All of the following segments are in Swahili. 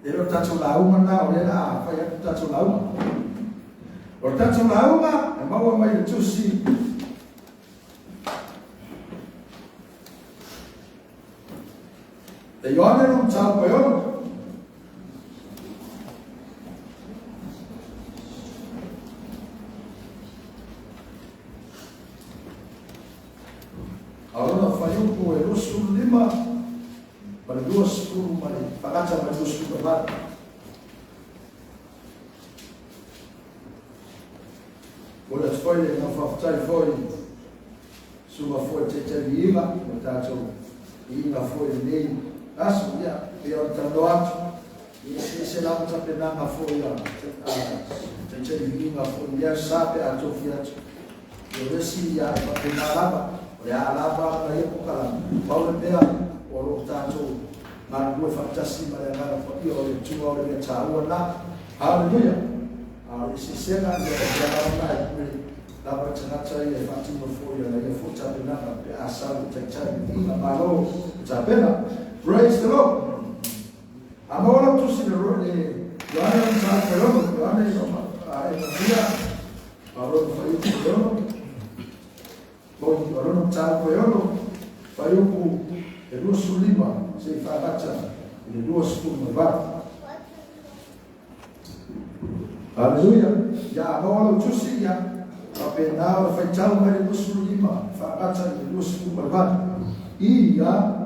Ero tato lauma na o lela fa ya tato lauma. O tato lauma e maua mai le tusi. E Ioane non tau koe ono. Aona whaiupu e rusu lima, mare dua sepuluh mare, whakata mare dua sepuluh mare. Ora spoile na whaftai foi, suma foi te te viima, o tātou inga foi nei, asu ia, e o tando atu, e se la uta penanga foi a te te viima foi, ia sape a tofi atu, e resi ia pa penalaba, o ia alaba na ia pokala, paule pea, o lo tātou, ngā rue whaktasi mare ngara whaki o le tua o le tāua na, hallelujah. Si sena dia berjalan naik dapat cengaca ia fati berfoya ia futa benaka pe asal cecah ina malo capena. Praise the Lord. Amora tu si berode Yohane sa pero Yohane sama dia aro fai pero bom aro sa pero fai ku Jerusalem se fa baca de duas curvas. Hallelujah. Ya awal cuci ya. Tapi now if I tell me the Muslim lima, fakat the Muslim berbat. Iya.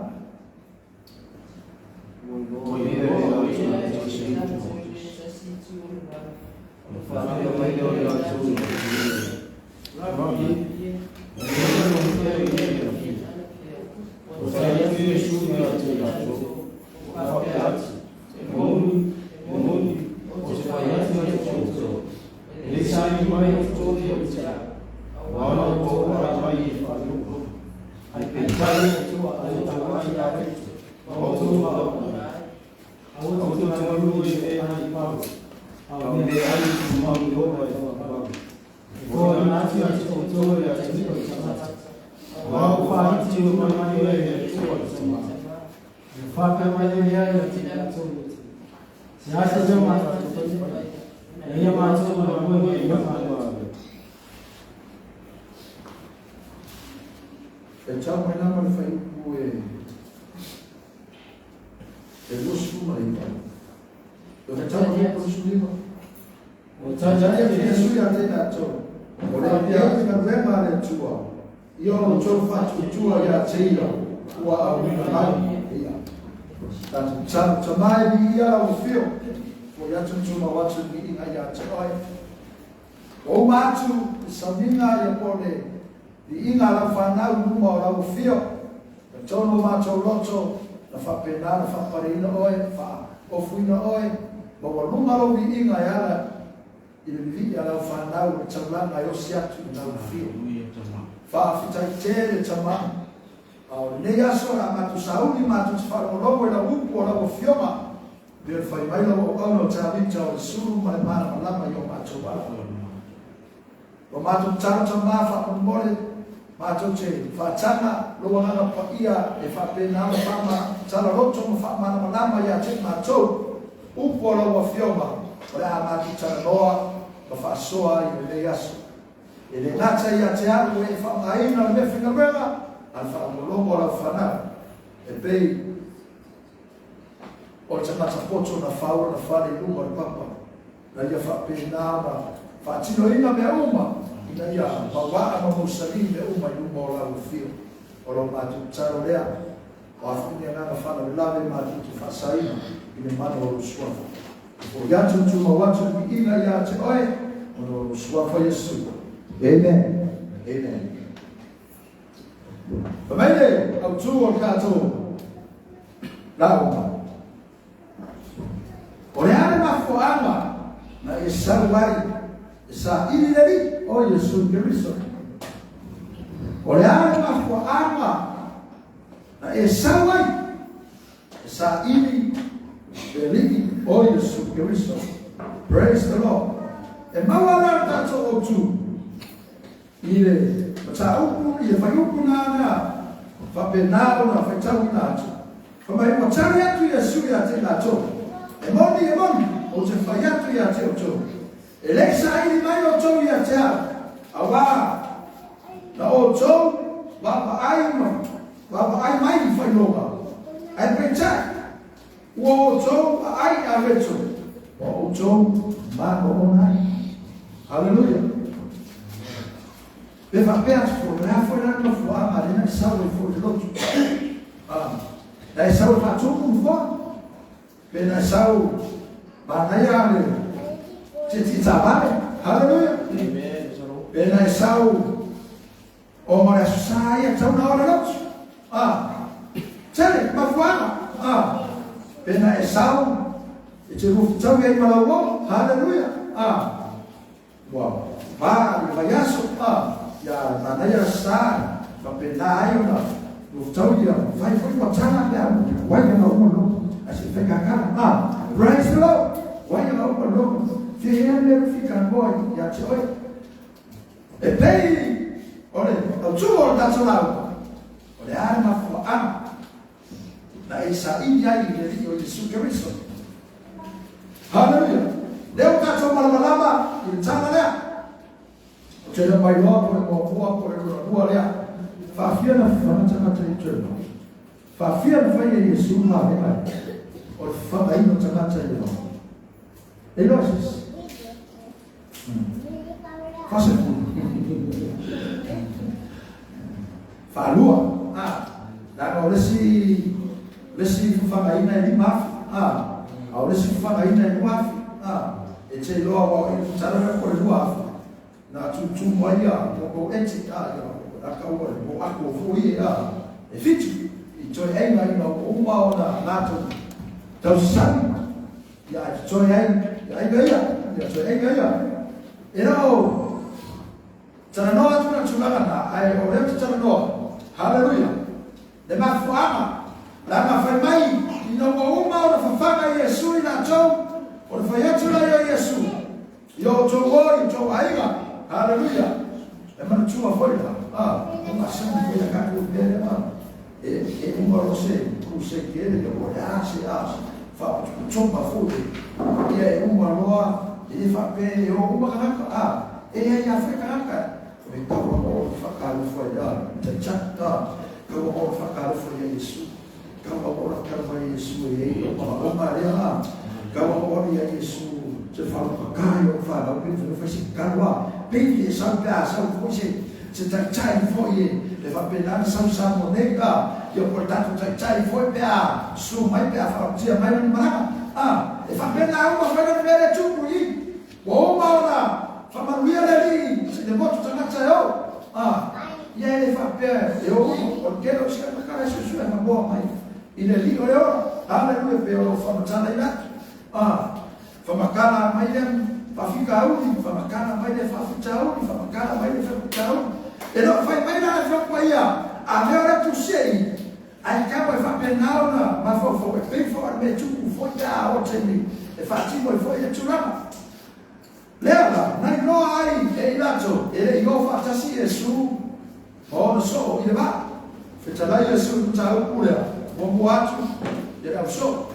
Então, mas não foi o Muslim aí. Eu já estava com o Muslim. O Tanzânia tinha suja até da tua. O Leandro tinha bem mal de tua. E eu não estou fazendo tua já tinha. O Abraham. Tanto também ia o fio. O já tinha uma outra menina já tinha. O macho sabia ia pode. Di inga la whanau numa o rau whio, ka tono mātou loto, na whapena, na whaparina oe, wha ofuina oe, ma wa lunga lo di inga e ala, i le vivi ala whanau, e taulanga e osi atu i rau whio. Wha whitai tere tama, au nei aso na mātou sauni, mātou te wharongo e na upu o rau whioma, bia whai maila o ono ta vita o suru mai mana malama i o mātou wala. O mātou taro tama whakomore, mātou te whātanga, loa ngana pa ia e whapena ala whama, tala roto mo whamana manama ia te mātou, upo raua whioma, o rea mātou tala noa, ka whaasoa i le lei aso. E le ngata ia te aru e whamaina le mewhina renga, al whaamolongo rau whanau. E pei, o te ngata poto na whaura na whare lunga le papa, na ia whapena ala, whaatino ina mea uma, ina ia mawaa ma musali me uma i uma o lau whio. O lau mātou taro rea, o awhini ngana whana me lawe mātou te whasaina i le mana o ruswafa. O iatu tu mawatu i ina ia te oe, o ruswafa Yesu. Amen. Amen. Pamaile, au tu o kato lauma. O le are mafoanga na e sarwai, sa ilileli o Yesu Kristo. O le are mafoanga na e sarwai, sa ilileli o Yesu Kristo. Praise the Lord. E mawala tato o tu. Ile mataupu ile fayupu na fapenao na fatau na tu. Kama hiyo tari yetu Yesu ya tena tu. Emoni, o te whaiatu ia te o tō. E leisa ili mai o tō ia te au. Awa, na o tō, wapa ai mai i whainoga. Ai peitai. Ua o tō, ai a reto. O tō, mako o nai. Hallelujah. Pe whapea tō, rea whaina no wha, ma rena i sau e fo te lotu. Na i sau e whātōku mwha. Pe na i sau, ma nai ale, te tabare. Hallelujah. Pe na i sau, o ma rea susā ia tau na ora lotu. Tere, ma whaanga. Pe na i sau, e te rufu tau ia i malawo. Hallelujah. Wow. Vā, i vai aso. Ya nana ya sa pa pena ayo na no tau ya vai foi patana ya wai na uma no asi fica cara praise the Lord wai na uma no se ele fica boy ya choi e pei ore o chuo da sola ore arma fo na isa india i le dio de su Cristo hallelujah deu ka toma lama i tana le Tēnā mai loa pore mō kua pore rua lea. Whawhia na whanatangata i tēnā. Whawhia na whai e Yesu mā rengai. O whanga ino tangata i loa. E loa sis. Whasepu. Whalua. Naka o lesi whanga ina e li mafi. O lesi whanga ina e mafi. E te loa wā i tarara pore rua afi. Na tu mai mo eti na ka o mo ako foi e fiti I toi ai mai no uma ona nato tau sani ya toi ai ya toi ai era o tana no atu na tulaga na ai o le tana no hallelujah de ma fuama la ma fai mai no uma ona fafanga Yesu ina tau o fa yetu la Yesu yo to wo to aiga hallelujah. Emang cuma boleh masih punya kaku dia uma você consegue ele olhar se fa cuma foi e uma loa ele fa bem eu uma caraca ele ia ficar caraca então o facado foi lá tchata como o facado foi isso como o facado foi isso e o Maria como o ia isso se fala para cá eu falo que não faz caro Bíblia sabe a são você se trai foi leva penar são samonega e o portanto trai foi pea su mai pea fatia mai mana e fa penar uma coisa no meio tudo aí o maura fa manuia ali se demoto tanga eu e aí ele fa pea eu porque eu sei que cara isso é uma boa mãe e ele olhou aleluia pelo fa matana ila fa makana mai dem Fafika uli, famakana mai de fafuta uli, famakana mai de fafuta uli. E não fai mai na fapaia. A vera tu sei. Ai cabo e fa penal na, ma fo bem fora me tu foi da otemi. E fatimo e foi tu rama. Leva, na no ai e lato, e io fa tasi Yesu. O so, ile va. Feta la Yesu ta ukula. Mo atu, era o so.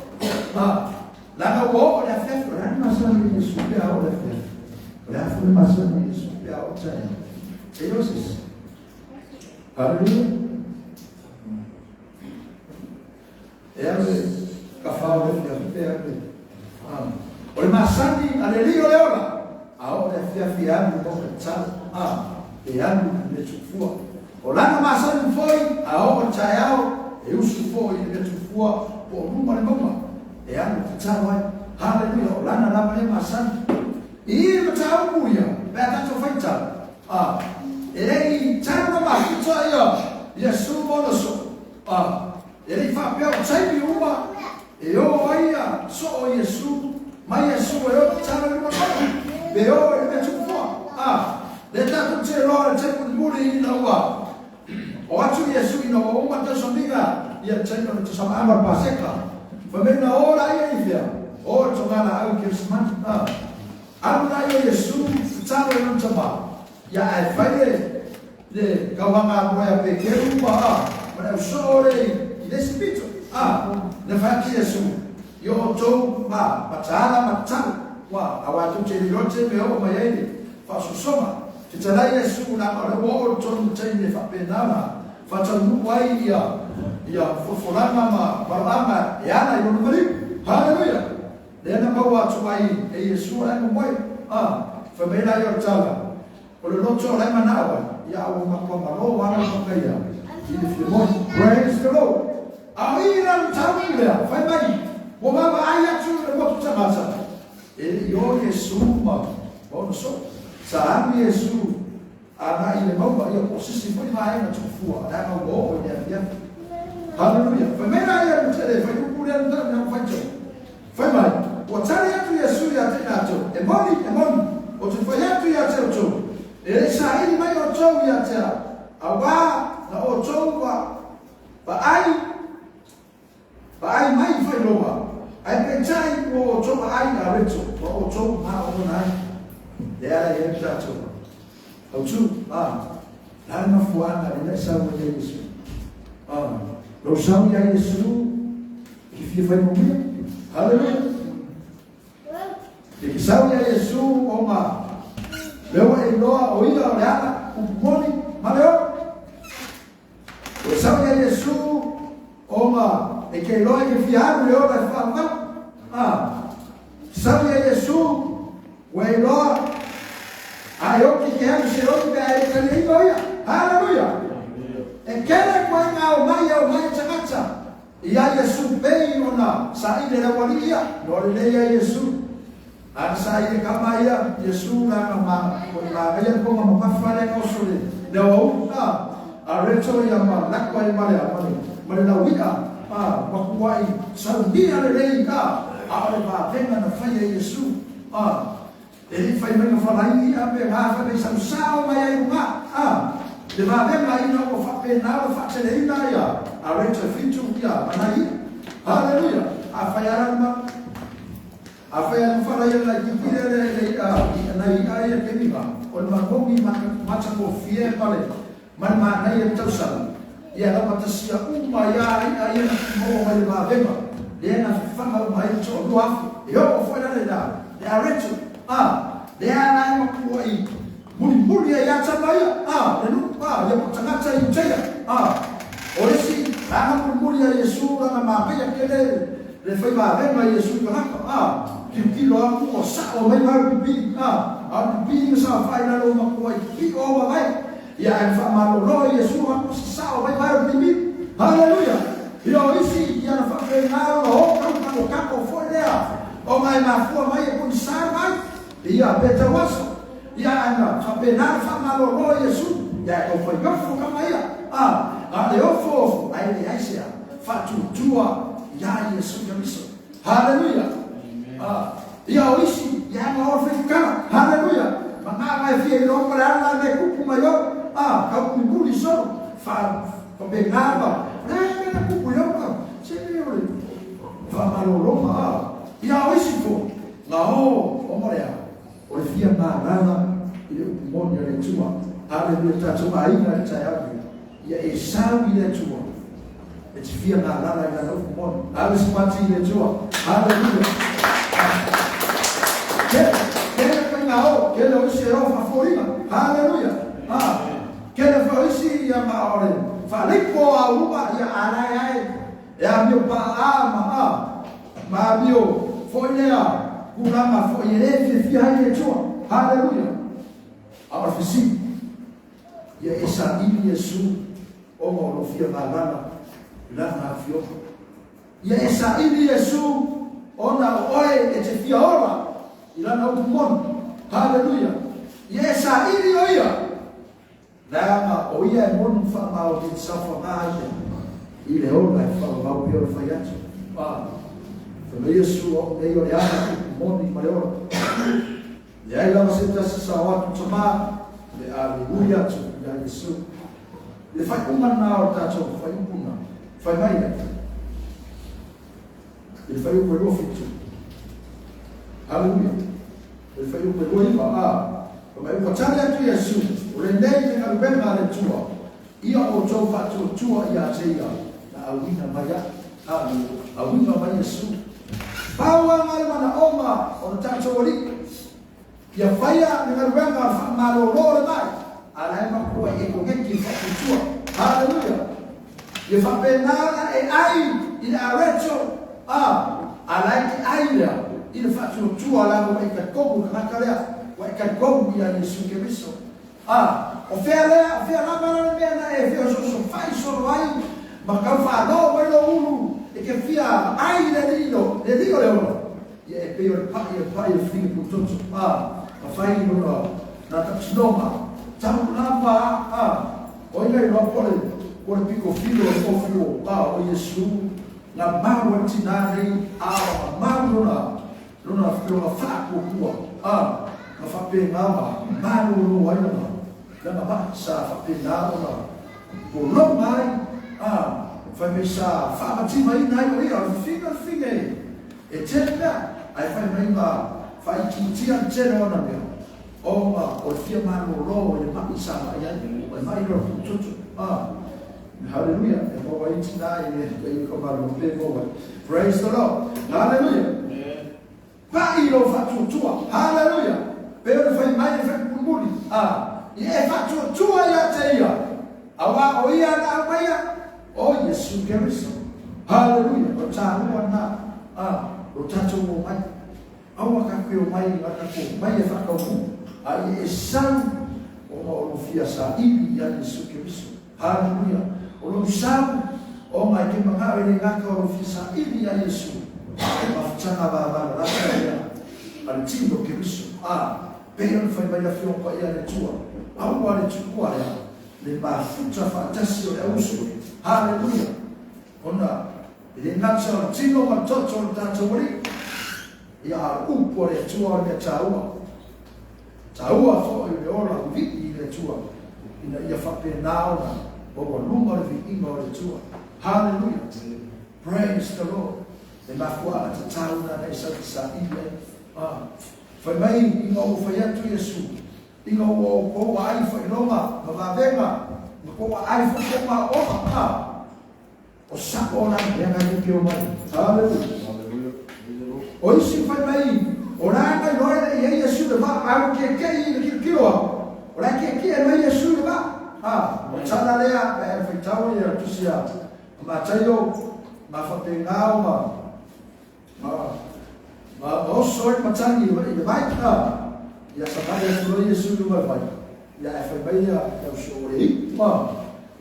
Lá no ovo da festa, lá no maçã de subir a outra festa. Lá foi maçã de subir a outra. E vocês? Aleluia. Ele cafau de ele. Olha maçã de aleluia olha. A outra festa fiado do pensar. E ano de chufua. Olha no maçã de foi a outra chaiao. Eu chufua e de chufua por uma mama. E ano tsawa haleluya lana la male masan I tsawa muya beta to faita ele tsawa ma tsawa Yesu monoso ele fa peo tsai uma eu aia so Yesu mai Yesu eu tsawa uma beo ele tsuwa le ta tse lo tse muri na wa o atu Yesu ino uma tasondiga ia tsena tsama ama paseka Famena ora ia ifia. O tongana au Christmas. Ana ia Yesu tsaro no tsaba. Ya ai fai le kawanga moya pequeno ba. Para o sore desse bicho. Le fai Yesu. yo to matala matala wa awatu cheli lote meo mayeni fa susoma titala Yesu na ro to cheli fa penama fa tanu wai ya fulana ma barama yana yo mari haleluya dena bawa tuai Yesu na moi fa mena yo tala o lo to la manawa ya o makomaro wana mokaya praise the Lord. Aira tawila fa mai o baba aya tu le mo tsamasa e yo Yesu ma ono so sa Yesu ana ile mau ya posisi foi mai na tufua na go ya haleluya fa mai ya mtele fa yukule na facho fa mai o tare ya Yesu ya tena to e moni o tu fa ya tu ya to e sa ile mai o to ya tena awa na o to ba ai mai fa loa ai pensai o to ai na reto o to ma o na ya ya to o tu la na fuana le sa o ya Yesu lo sa ya Yesu que fi foi mo haleluya que sa ya Yesu o ma leo e loa o ida o ya o moni ma leo o sa ya Yesu o ma e che lo che fiato le ore fa sabia Gesù quei lo ai occhi che hanno se lo che è alleluia e che è qua o mai c'è ya Gesù bei ona sai le walia lo le ya Gesù an sai kama ya Gesù na ma ya como ma fare cosole no a reto ya ma la kwa ma la wia makuai saudia le reika ale ba venga na faya Yesu ele fai menga falai ape ha fa sa sao mai uma le ba venga ina o fa pena o fa tele ina ya a reto fitu ya manai haleluya a faya falai la kipire le na ia ke viva o ma gogi ma ko fie pale ma na ia tausala ya la matasia ya mo mai ba vema le na fanga mai to doa yo foi na da le areto le ana mo kuai muri ya tsabaya le nu ya mtangata yutaya orisi ana muri ya Yesu na ma ya kele le foi ba vema Yesu ka kilo o sa o mai ba bi bi sa fa ina lo mo kuai bi o ba mai ya fa malo Yesu aku sao vai bibi haleluya yo isi ya fa na ho kako foi there o mai na fu mai kun sa mai ya beta waso ya ana fa na fa malo Yesu ya ko foi gofo kama ya ale ofo ai le aisia fa tua ya Yesu ya miso haleluya ya isi ya ma orfe kana haleluya mana mai fi no para na me kupu mayo kau kumpuli solo fa pembengava na kupuloka senhor fa maloloma ya wisifo lao omorea olifia nada ile umoja le tua haleluya tatuma ina tayari ya Esau ile tua etifia nada ina umoja alispati ile tua haleluya que lo hicieron favorita haleluya que le faisi ya maore falipo auma ya anai ya mio pa ma mio folha kurama folha fia ye tua haleluya a fisi ya esa Yesu o mo fia malana la fio ya esa Yesu ona oe e te fia ora ila na umon haleluya ya esa oia lama oia mon fa mau dit safa maje ile ona fa mau pio fa yacho fa Yesu o meio ya mon ni maior ya ila masita sa watu tama le aleluya tu ya Yesu le fa uma na ota tu fa uma fa mai ele foi o pelo fitu haleluya ele foi o pelo iba como eu patana tu Yesu urendei na rubema le tua ia o tofa tua ia teia na awina maya awina maya Yesu Pawa ngai mana oma o tato ori. Ya faya dengan wenga fa malo lo mai. Ala ma ko e ko ngeki fa tua. Hallelujah. Ya fa penala e ai ina arecho. Ala ki ai ya. Ina fa tua la mo e ka kobu ka kala. Wa ka kobu ya Yesu Kristo. Ofea lá para na e fio so fai so vai ma ka fa no vai lo ulu e che fia ai le dico le ora e pe il pa il fine tutto ma fai no na ta snoma tam na pa o ile no pole pico filo o fio o Yesu na mawa tinare mawa na fio na fa ko na fa pe mama mawa no vai no lama baksa fa pena ona ko lo mai fa me sa fa mati mai nai ori al finger e tena ai fa mai ma fa ki tia tena ona me o ma o fia ma lo e ma sa ma ya ni o mai ro tutu hallelujah e mo vai tina e ko ma lo pe mo praise the Lord hallelujah pa ilo fa tutu hallelujah pero fa mai fa kumuli e faccio tua ya te ia awa o ia na awa o Yesu Kristo hallelujah o tahu na o tato mo mai awa ka ko mai na ko mai e fa ko ai e san o fia sa ibi ya Yesu Kristo hallelujah o lo san o mai ke manga ele nga ko fia sa ibi ya Yesu ma tsana ba la ya al tindo Kristo pero foi mai a fio ko ia le tua awale chukua ya le mafuta fantasio ya uso haleluya ona ile nacho tino matoto tatori ya upo le chua le taua fo ile ora viti le chua ina ia fape naona o lungo le viti le chua haleluya praise the Lord le mafua tauna na isa ile foi mai ino foi atu Yesu ino o ko ai fa iloma ma venga ko ai fa ko ma o sapo na venga ni que o mai hallelujah o isi fa mai ora na no e Yesu de va a que ni que ora que no Yesu de va o sana lea fa tau ya tusia ma tayo ma fa pengao ma o sort ma tangi de vai ya sabaya sulo Yesu dua vai ya fa baya ya shori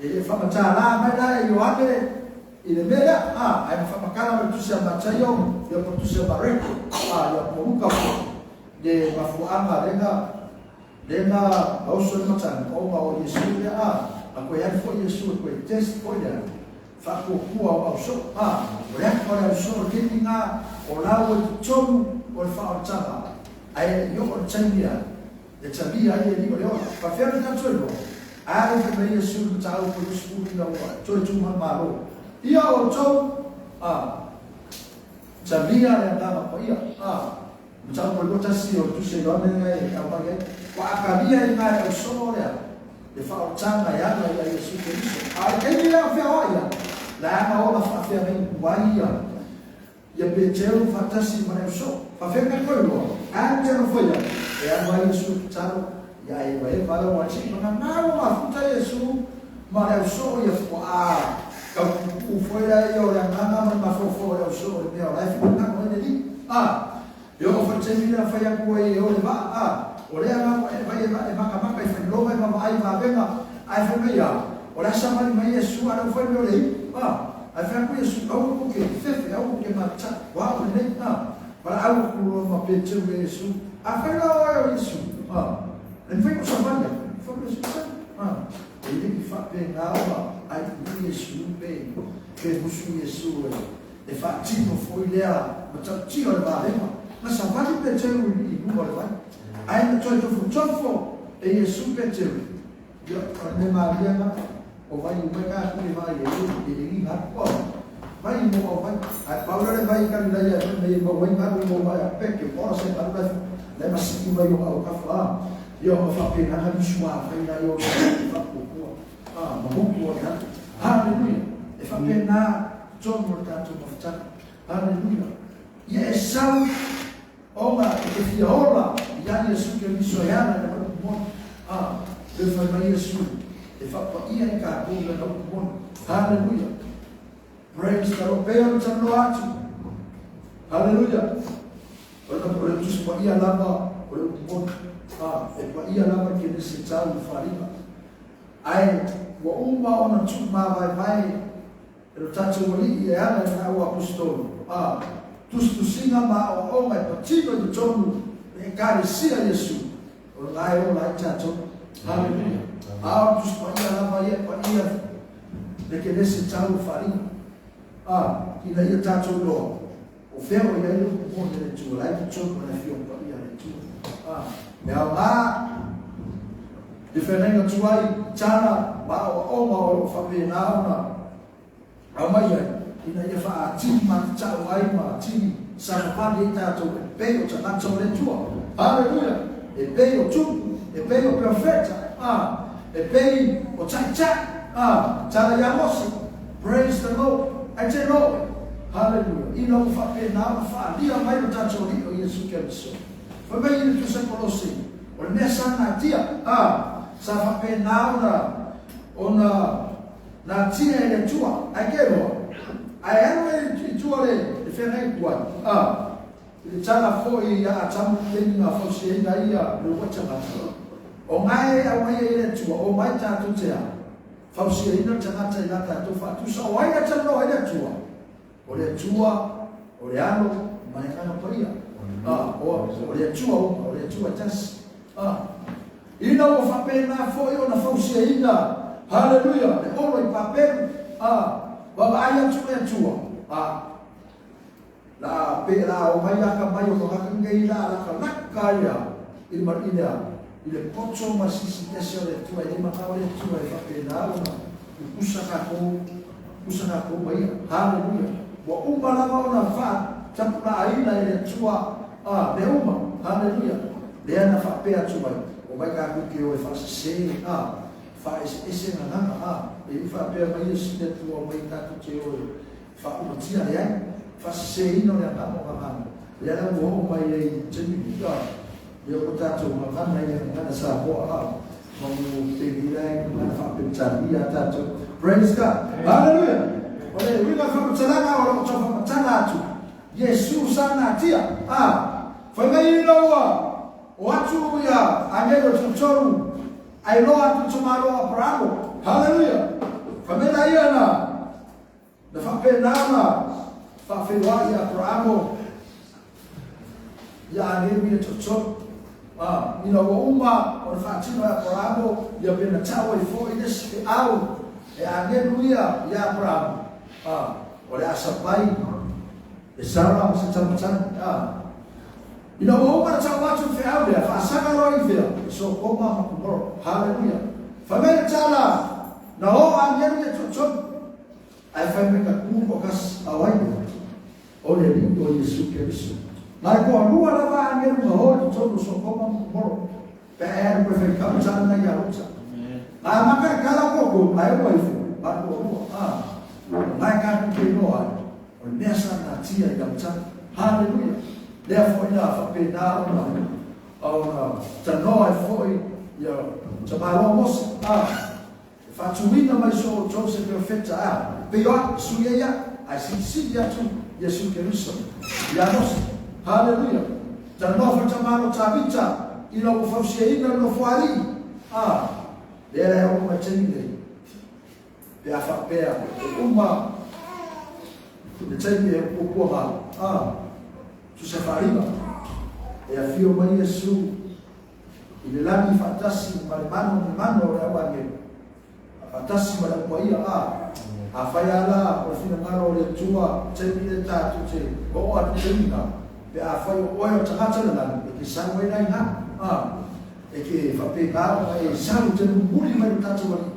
ele fa matala mala yo ade ile mela ai fa makala tu sia machayo ya tu sia bareko ya poruka de mafuanga lenga auso matan o Yesu ya ako ya fo Yesu ko test ko ya fa ko kuwa auso ya ko ya auso kinga o lawo chom o fa chama ai yo changia de tabia ai ni leo fa fer na tolo ai fa me Yesu tau ko sukuru na wa to tuma malo ia o to tabia ya ndama ko ia mtau ko tasi o tu se dona ngai apa ke wa akabia ngai o soria de fa changa ya na Yesu Kristo ai ke ia fa oia la ma o fa fa me waia ya beteu fantasi mana so fa fe ka ko lo ante no foi ya vai Yesu talo ya e vai para o anchi mana na ma futa Yesu mana so ya fo ka u foi ya yo ya na ma fo ya so me ora fi na ko ne di yo fa temi na fa ya ko e o va o le ma vai ma ka ma fa lo ma ai va venga ai fa me ya ora sa ma Yesu ana foi me le afia ku Yesu au ke fefe au ke mata wa ne para au ku ma peche Yesu afia lo Yesu en fe ko sabanya fo Yesu ele que fa pegar ai ku Yesu be ke busu Yesu e fa tino foi lea ma ta tio ba ma sa va peche i ku ba ai na to fo e Yesu peche yo ne ma dia o vai o pecado que vai ele ko vai mo vai a Paulo le vai kan da ya me mo vai mo vai a peke por se tal vez le masiki vai o kafa yo fa pena ha bishwa vai na yo fa ko ma mo ko ya hallelujah e fa pena John mo tanto mo fa hallelujah ia e sau onga e fiola ia Yesu ke misoiana na mo le fa mai Yesu e fa pa ia e ka ko na mo hallelujah praise the Lord pero tano atu hallelujah ora por tu pa ia lava ora mo e pa ia lava ke se tau faringa ai wa uma ona tu ma vai e tatu wali e ana na o apostolo tu singa ma o mai patino de tonu e carecia Yesu o lai o lai tatu hallelujah tu pa ia lava ia pa ia de que nesse tau faringa ina ia tatu lo o feo ia no mo de tu lai tatu na fio pa ia de tu me ama diferenga tuai tana ma o ma fa me na amaya ina ia fa ati ma tau ai ma ti sa pa de tatu pe o tana tole tua hallelujah e pe o tu e pe o profeta e pe o cha tala ya mosi praise the Lord I tell you hallelujah ina fa pe na fa dia mai o tatu o Yesu Cristo fa me ina tu se colosi o nessa na tia sa fa pe na ona na tia ele tua ai quero ai ero tua le fere tua le tala foi ya tamu tenga fo se na ia le wacha mata o mai au mai ele tua o mai ta tu tia fa se ina tanga ta ina ta tu fa tu sa wai ya tano ele tua o le ano mai kana poia o le tua tas ina o fa pena foi ona fausia ina hallelujah le oro i papel baba aya tua la pera o mai aka mai o ka ngai la ka nakaya il marina il pocho masisi tesio le tua i ma ka le tua i fa pena ona usaka ko mai hallelujah wa umma la ona fa tapla ina le tua le umma hallelujah le ana fa pe tua o mai ka ku ke o fa se fa ese na e fa pe mai se te tu o mai ka tu che o fa o tia le fa se ino le ata mo ka le ana mo mai le che mi ka le o ta tu ma ka mai le na sa po mo te di le na fa pe cha ni ata tu praise God hallelujah ole wi ka fa cha na o cha fa cha na tu Yesu sana tia fa mai no o atu ya anelo tutoru ai loa tu tomaro bravo hallelujah famela iana na fa penama fa fewa ya bravo ya nemi tutoru ina wa uma o fa tino ya bravo ya pena tawo i fo ines e au e aleluia ya bravo ole asapai e sara se tamatan ina o ma ta wa tu fe au ya fa sanga lo i fe so koma ma ko hallelujah fa me tala na o angel de chot ai fa me ka ku ko kas awai o le ri o Yesu Cristo na ko lua la va angel no o to so koma ma ko pe er pe fe ka sa na ya usa ma ka kala ko ai o i fe ba ko na ka ku no ai o nessa na tia ya usa hallelujah therefore ina fa pe na ona tanoi foi ya chamalo mos fa tuina mai so Joseph profeta pe yo suya ai si ya tu Yesu Cristo ya nos hallelujah tanoi fa chamalo tabita ina o fa ina no fuari era o ma chende pe fa pe uma le chende o ko tu safariba e a fio mai Yesu ile lani fatasi mano ora wange fatasi mala kwa ia afayala o fina ngaro le tua temi ta tu che o a tena pe afayo o yo tata la ke sanwe nai na e ke fa pe ba e salu te muri mai tata wali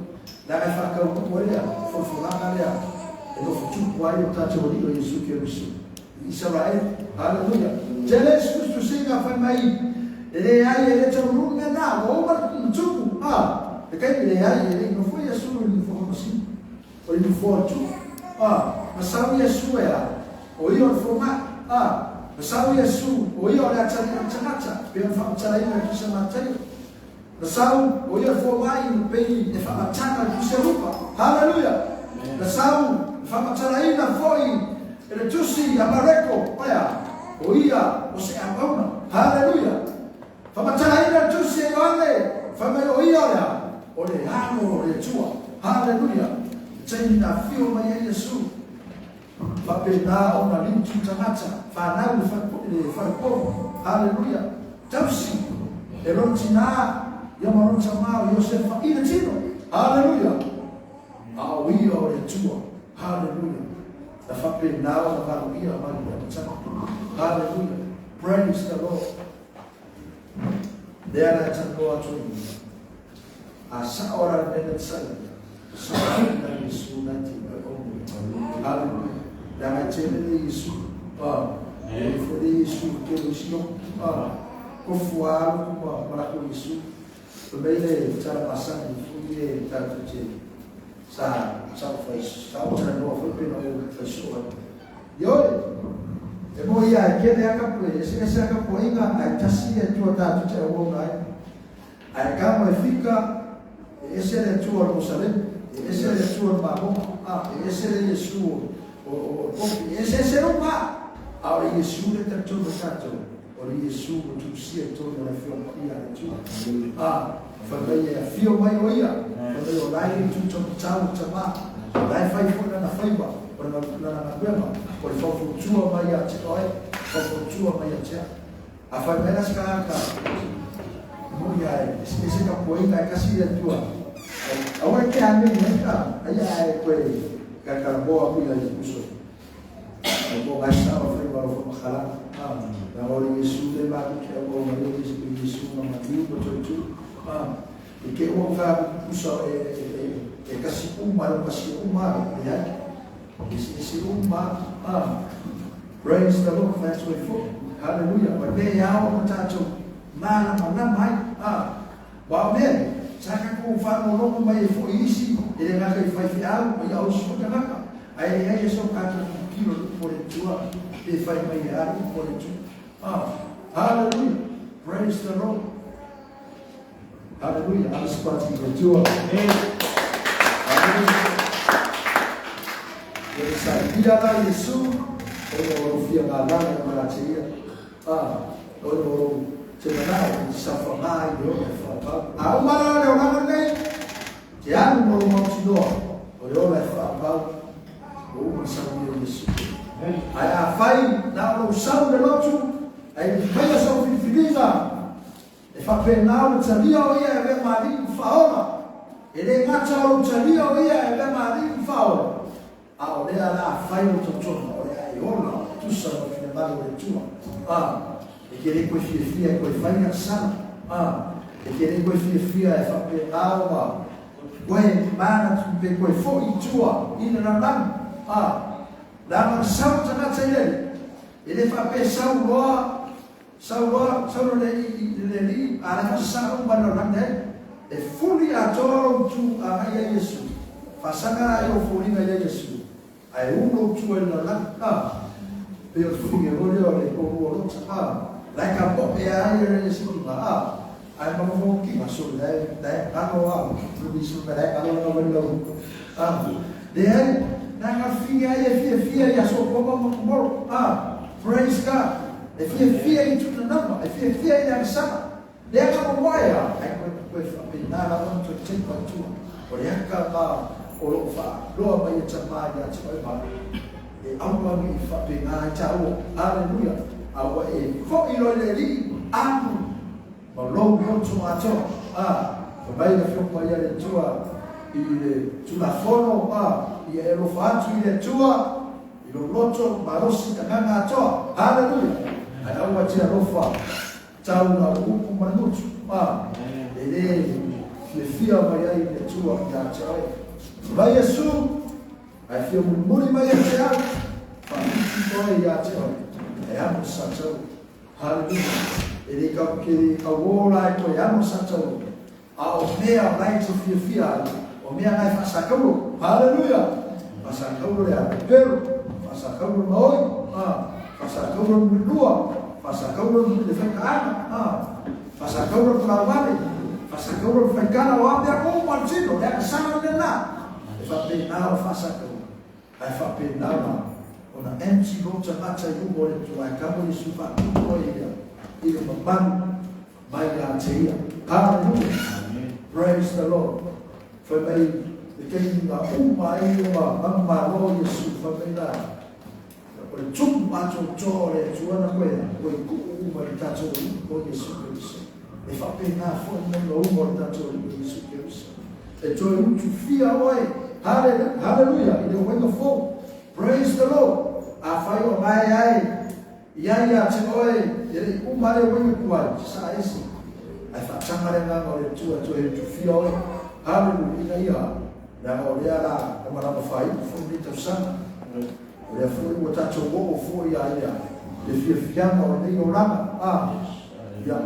la fa ka o le fo fo la le e no fu kwa yo tata wali o Yesu Cristo Israel hallelujah jeles Cristo singa fa mai ele ai ele te runga na o ma tuku e kai ele ai ele no foi Yesu ele foi assim o ele foi tu ma sabe Yesu era o io forma Sau Yesu, o ia olha cari macam-macam, biar faham cara ini kita macam. Sau, o ia formai no pei, e faham macam kita rupa. Haleluya. Sau, faham cara ini foi, ele tusi amareko, olha, o ia o se abona. Haleluya. Faham cara ini tusi olha, faham o ia olha, olha amo olha tua. Haleluya. Jadi na fio mai Yesu. Papena ona lintu tamacha fanau fa haleluya tafsi erontina yamaron sama Yosef ina tino haleluya awi ore tua haleluya da papena ona valuia maria haleluya praise the Lord there at Tangoa to asa ora benet sai sa na Yesu nanti haleluya Jangan cemeli Yesus, for Yesus que Yesus, confuar melakukan Yesus, berbeda cara pasang itu dia tak terjadi. Sa faz, cara novo foi pelo pessoa. Yo, eu ia aqui na capoeira, se essa capoeira a tasia tua tá tu já vou lá. A cama fica, esse é tua Jerusalém, esse é tua Marrom, esse é Yesus. Esse é o mar. Agora Yesu é tanto no canto. Ora Yesu o tu se torna na fio ia tu. Foi a fio mai oia. Quando eu lá tu tchau chama. Lá fai fora na faiba. Quando na grama. Por favor tua mai a tchoi. Por favor tua mai a tchia. A família escala. Mulher, esse capoeira é casi a tua. Agora que a minha aí é coisa. Kakaraboa pila Yesu. Ako basta ofre para o makala. Na hora Yesu de bago que é o marido de Yesu na matiu do chuchu. E que o va usa é casi casi ya. Esse praise the Lord, that's way for. Hallelujah. But they are muchacho mana mai. Wow man. Saka ko fa no no mai fo isi ele nga kai fai fiao mai au so kana ai so ka kilo por tua e fai mai ari por tu hallelujah praise the Lord hallelujah as party por tua hallelujah ele sai dia lá Yesu o fia na lá na malatia o sebenarnya safamai do au mara le ona nei che hanno un motivo o le fa o sangue di Gesù ai fai na lo sangue dell'occhio ai fai so finita e fa penare c'avio ia e mari fa ora e le caccia lo c'avio ia e mari fa ora a le ala fai un tutto e ora tu sai che ne vale tu e che le fia e quei fai a sana e che le fia e fa per alma quei mana per quei foi tua in la lan la sauta na tsele e le fa per saulo le ala sa un balorande e fuli a toro tu a Yesu fa sanga io fuli a Yesu ai uno tu e la lan per figure voglio con like a pop ya ya Yesu ai ma mo ki ma so dai ano lu so dai ano no de na ka fia ya so mo praise God e fia into the number e fia ya sama de ka mo ya ai ko na la on to check pa tu o ya ka o lo fa lo ba ya chama ya chama ba e amma mi fa pe na chao hallelujah awa e fo ilo le li anu ma lo mo tu ato ko bai na fo pa ya le tua i tu la fono i e lo fa tu le tua i lo loto ma lo si ta na ato hallelujah ana wa ti lo fa tau na u ma no tu e le fia ma ya i le tua ya chao vai Yesu ai fia mo ma ya chao fa ti to ya chao amo sato hallelujah ele ka wola ko amo sato o mea vai to fia o mea vai fa sakau hallelujah fa sakau le pero fa sakau noi Fasakauran berdua, fasakauran defekana, fasakauran perawali, fasakauran defekana wabia kumpul sino, dia kesana dena. Fapinau fasakau, fapinau. Ona MC gocha acha yubo le tuai kamu di sufa ko ia ile mamban maya tia. Hallelujah. Praise the Lord. For me the king na umai ma mamma lo Yesu for me na. O chum macho chore chuana ko o ku uma tacho ko Yesu Kristo. E fa pena fo no uma tacho ko Yesu Kristo. E joy tu fia oi. Hallelujah. Ile wenga fo. Praise the Lord. Afai o mai ai. Ia choi, ele umare wenga kuai sa esi. Ai fa chamare nga o le tua tu fio. Hallelujah. Ia. Na o le ala o mara fai fo ni tsana. Le fo o tacho o fo ia. Le fiama o nei o rama. Ia.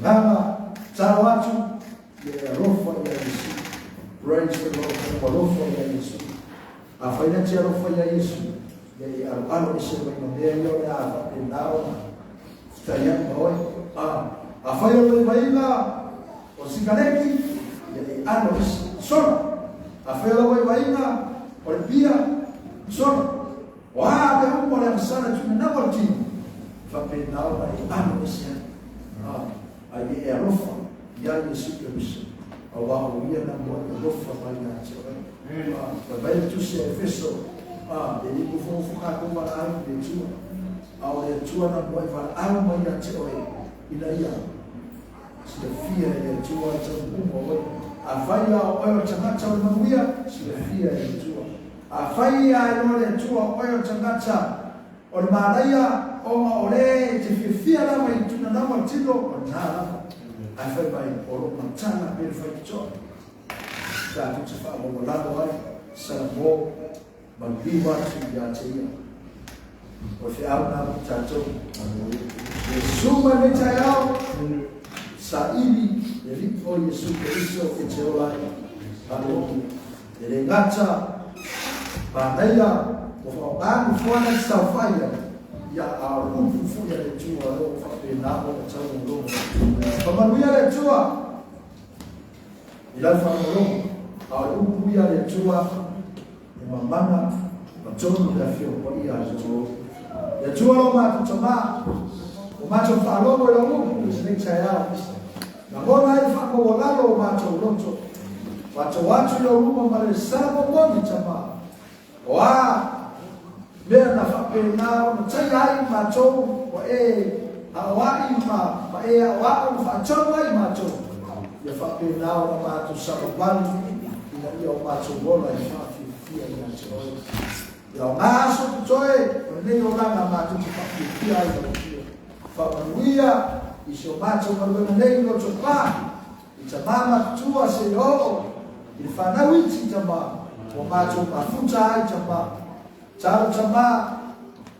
Rama tawatu le rofa ia Yesu. Praise the Lord. O rofa ia Yesu. Afai na tia rofa ia Yesu. Jadi alo isi mengenai yo ya apa pinau saya boy apa yang lebih baiklah osikaleki jadi alo son apa yang lebih baiklah olpia son wah ada umur yang sana cuma nak berjin tapi pinau dari alo isi ada erofa yang Yesus Kristus Allah dia nak buat erofa banyak cewek baik tu si Efeso jadi kufung fuka kumar alam de chua au de chua na boy va alam mai na choi ila ia si fia de chua chum boy afaya o changa chama manuia si fia de chua afaya no de chua o changa cha o maraya o ma ore te fia la mai tuna na mo tilo o na afai bai o ma changa perfecto sa tu se fa mo la do ai sa mo Magdiwa siya siya. O siya na chacho. Suma ni chayo sa ibi dari o Yesu Kristo ke cheolai. Halo. Dari ngacha bandaya o ang fuana sa fire. Ya aru fu ya de chua lo fa pe na o chawo lo. Pamanuya de chua. Ila fa lo. Aru fu ya de chua. Mamana machono da fio po ia jo ya chuo ma chama o macho falo mo la mo ni chaya na bona ai fa ko la lo macho loncho wacho yo rumo mare sabo mo ni chama wa me na fa pe na no chaya ai macho o hawai ma wa o fa cho ai macho ya fa pe na o macho sabo ban ina yo macho bola fa ya ngaso choe nei oranga matu papitia ya fa manuia iso macho ngalo nei no chopa itamama tua se o il fana witi tamba o macho mafuta tamba chama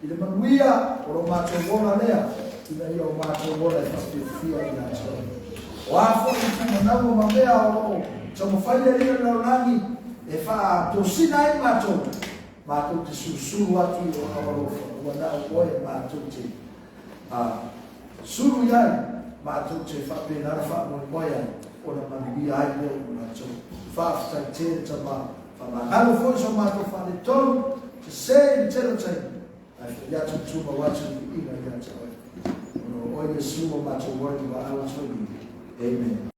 il manuia o macho bola lea ina yo macho bola papitia ya choe wafo itamama mambea o chama faile ria na rangi e fa tosina ai macho te susuru atu o awalofa wana o e macho te suru yai macho te fa pena fa mo moya o na mani ai o macho fa fa te tama fa magalo fo so macho fa de ton te sei te ai ya tu tu ma wacho ina ya cha o Yesu macho wa wa amen.